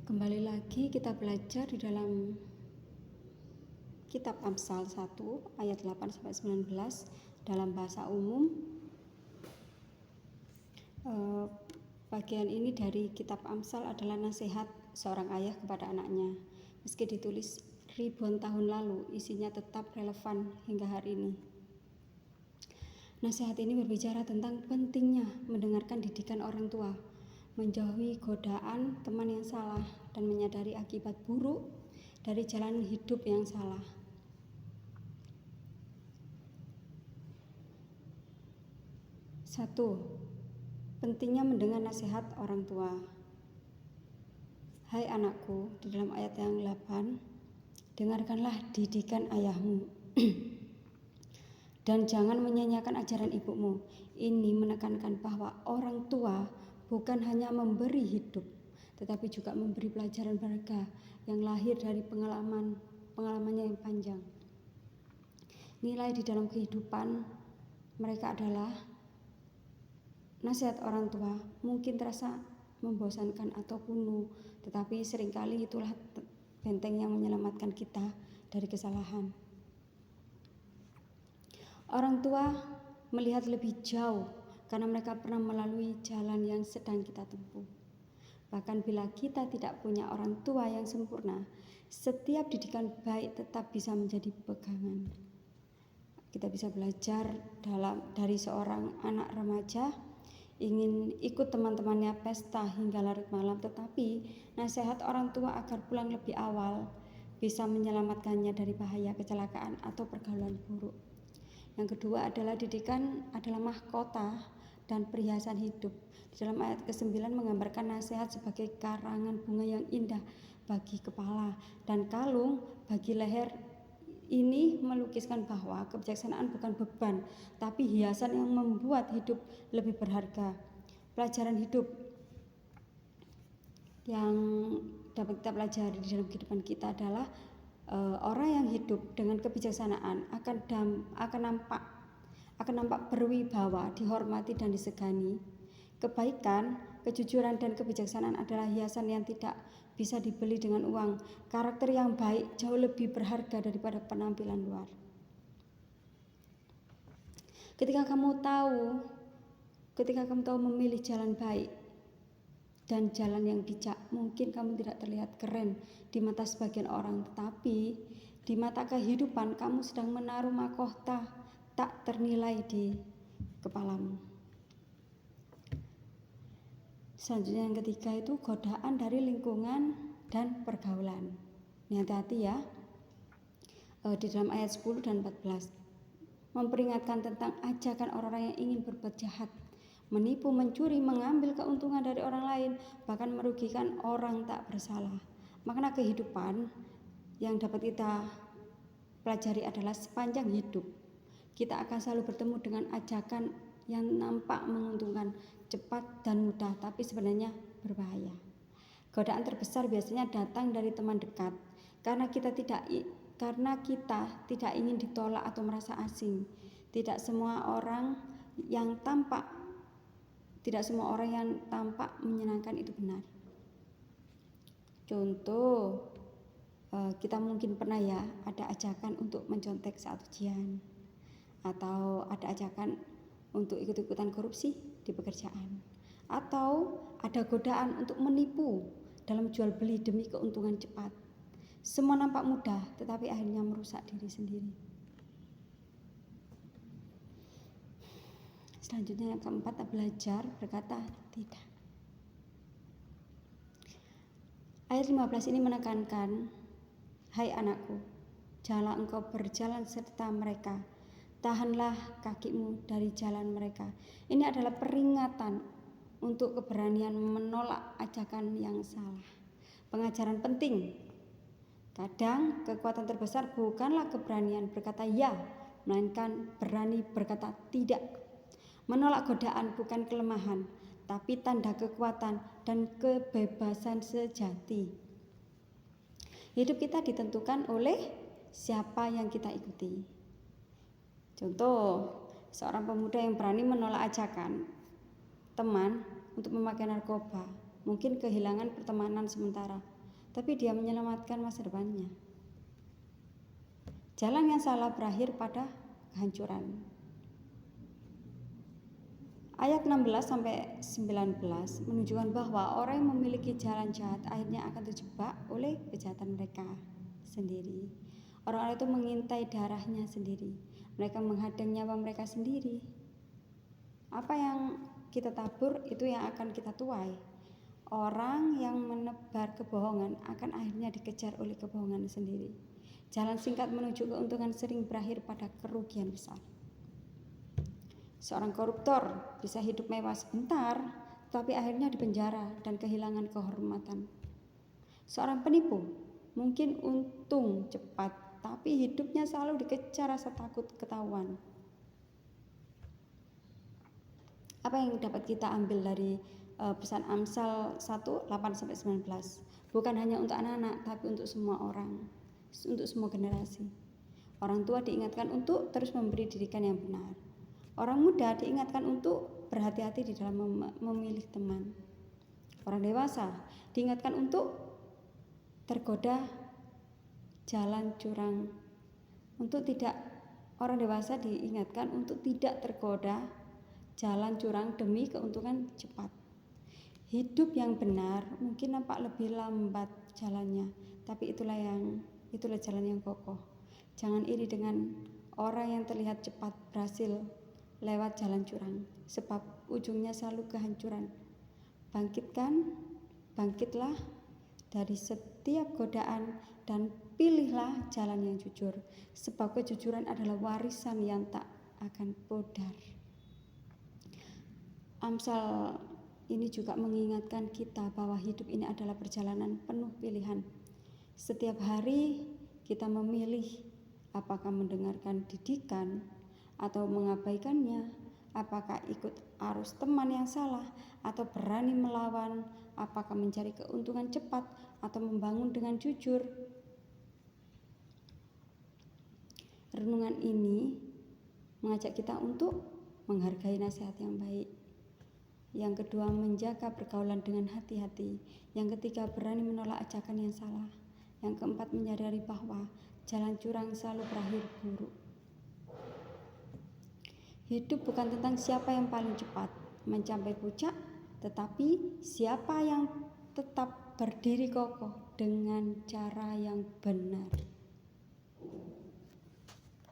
Kembali lagi kita belajar di dalam kitab Amsal 1 ayat 8-19 dalam bahasa umum. Bagian ini dari kitab Amsal adalah nasihat seorang ayah kepada anaknya. Meski ditulis ribuan tahun lalu, isinya tetap relevan hingga hari ini. Nasihat ini berbicara tentang pentingnya mendengarkan didikan orang tua, menjauhi godaan teman yang salah, dan menyadari akibat buruk dari jalan hidup yang salah. Satu, pentingnya mendengar nasihat orang tua. Hai anakku, di dalam ayat yang 8, dengarkanlah didikan ayahmu dan jangan menyanyiakan ajaran ibumu. Ini menekankan bahwa orang tua bukan hanya memberi hidup, tetapi juga memberi pelajaran berharga yang lahir dari pengalamannya yang panjang. Nilai di dalam kehidupan mereka adalah nasihat orang tua mungkin terasa membosankan atau kuno, tetapi seringkali itulah benteng yang menyelamatkan kita dari kesalahan. Orang tua melihat lebih jauh karena mereka pernah melalui jalan yang sedang kita tempuh. Bahkan bila kita tidak punya orang tua yang sempurna, setiap didikan baik tetap bisa menjadi pegangan. Kita bisa belajar dari seorang anak remaja ingin ikut teman-temannya pesta hingga larut malam, tetapi nasihat orang tua agar pulang lebih awal bisa menyelamatkannya dari bahaya kecelakaan atau pergaulan buruk. Yang kedua adalah didikan adalah mahkota dan perhiasan hidup. Di dalam ayat ke-9 menggambarkan nasihat sebagai karangan bunga yang indah bagi kepala dan kalung bagi leher. Ini melukiskan bahwa kebijaksanaan bukan beban, tapi hiasan yang membuat hidup lebih berharga. Pelajaran hidup yang dapat kita pelajari di dalam kehidupan kita adalah orang yang hidup dengan kebijaksanaan akan nampak berwibawa, dihormati dan disegani. Kebaikan, kejujuran dan kebijaksanaan adalah hiasan yang tidak bisa dibeli dengan uang. Karakter yang baik jauh lebih berharga daripada penampilan luar. Ketika kamu tahu memilih jalan baik dan jalan yang bijak, mungkin kamu tidak terlihat keren di mata sebagian orang, tetapi di mata kehidupan kamu sedang menaruh mahkota tak ternilai di kepalamu. Selanjutnya yang ketiga itu godaan dari lingkungan dan pergaulan. Ini hati-hati ya. Di dalam ayat 10 dan 14 memperingatkan tentang ajakan orang-orang yang ingin berbuat jahat, menipu, mencuri, mengambil keuntungan dari orang lain, bahkan merugikan orang tak bersalah. Makna kehidupan yang dapat kita pelajari adalah sepanjang hidup kita akan selalu bertemu dengan ajakan yang nampak menguntungkan, cepat dan mudah, tapi sebenarnya berbahaya. Godaan terbesar biasanya datang dari teman dekat, karena kita tidak ingin ditolak atau merasa asing. Tidak semua orang yang tampak menyenangkan itu benar. Contoh, kita mungkin pernah ya ada ajakan untuk mencontek saat ujian, atau ada ajakan untuk ikut-ikutan korupsi di pekerjaan, atau ada godaan untuk menipu dalam jual beli demi keuntungan cepat. Semua nampak mudah, tetapi akhirnya merusak diri sendiri. Selanjutnya yang keempat, belajar berkata tidak. Ayat 15 ini menekankan, hai anakku, janganlah engkau berjalan serta mereka, tahanlah kakimu dari jalan mereka. Ini adalah peringatan untuk keberanian menolak ajakan yang salah. Pengajaran penting. Kadang kekuatan terbesar bukanlah keberanian berkata ya, melainkan berani berkata tidak. Menolak godaan bukan kelemahan, tapi tanda kekuatan dan kebebasan sejati. Hidup kita ditentukan oleh siapa yang kita ikuti. Contoh, seorang pemuda yang berani menolak ajakan teman untuk memakai narkoba, mungkin kehilangan pertemanan sementara, tapi dia menyelamatkan masa depannya. Jalan yang salah berakhir pada kehancuran. Ayat 16-19 menunjukkan bahwa orang yang memiliki jalan jahat akhirnya akan terjebak oleh kejahatan mereka sendiri. Orang-orang itu mengintai darahnya sendiri. Mereka menghadang nyawa mereka sendiri. Apa yang kita tabur itu yang akan kita tuai. Orang yang menebar kebohongan akan akhirnya dikejar oleh kebohongan sendiri. Jalan singkat menuju keuntungan sering berakhir pada kerugian besar. Seorang koruptor bisa hidup mewah sebentar, tapi akhirnya dipenjara dan kehilangan kehormatan. Seorang penipu mungkin untung cepat, tapi hidupnya selalu dikejar rasa takut ketahuan. Apa yang dapat kita ambil dari pesan Amsal 1:8-19? Bukan hanya untuk anak-anak, tapi untuk semua orang, untuk semua generasi. Orang tua diingatkan untuk terus memberi didikan yang benar. Orang muda diingatkan untuk berhati-hati di dalam memilih teman. Orang dewasa diingatkan untuk tergoda jalan curang. Orang dewasa diingatkan untuk tidak tergoda jalan curang demi keuntungan cepat. Hidup yang benar mungkin nampak lebih lambat jalannya, tapi itulah jalan yang kokoh. Jangan iri dengan orang yang terlihat cepat berhasil lewat jalan curang, sebab ujungnya selalu kehancuran. Bangkitlah dari setiap godaan dan pilihlah jalan yang jujur, sebab kejujuran adalah warisan yang tak akan pudar. Amsal ini juga mengingatkan kita bahwa hidup ini adalah perjalanan penuh pilihan. Setiap hari kita memilih apakah mendengarkan didikan atau mengabaikannya, apakah ikut arus teman yang salah atau berani melawan, apakah mencari keuntungan cepat atau membangun dengan jujur. Renungan ini mengajak kita untuk menghargai nasihat yang baik. Yang kedua, menjaga pergaulan dengan hati-hati. Yang ketiga, berani menolak ajakan yang salah. Yang keempat, menyadari bahwa jalan curang selalu berakhir buruk. Hidup bukan tentang siapa yang paling cepat mencapai puncak, tetapi siapa yang tetap berdiri kokoh dengan cara yang benar.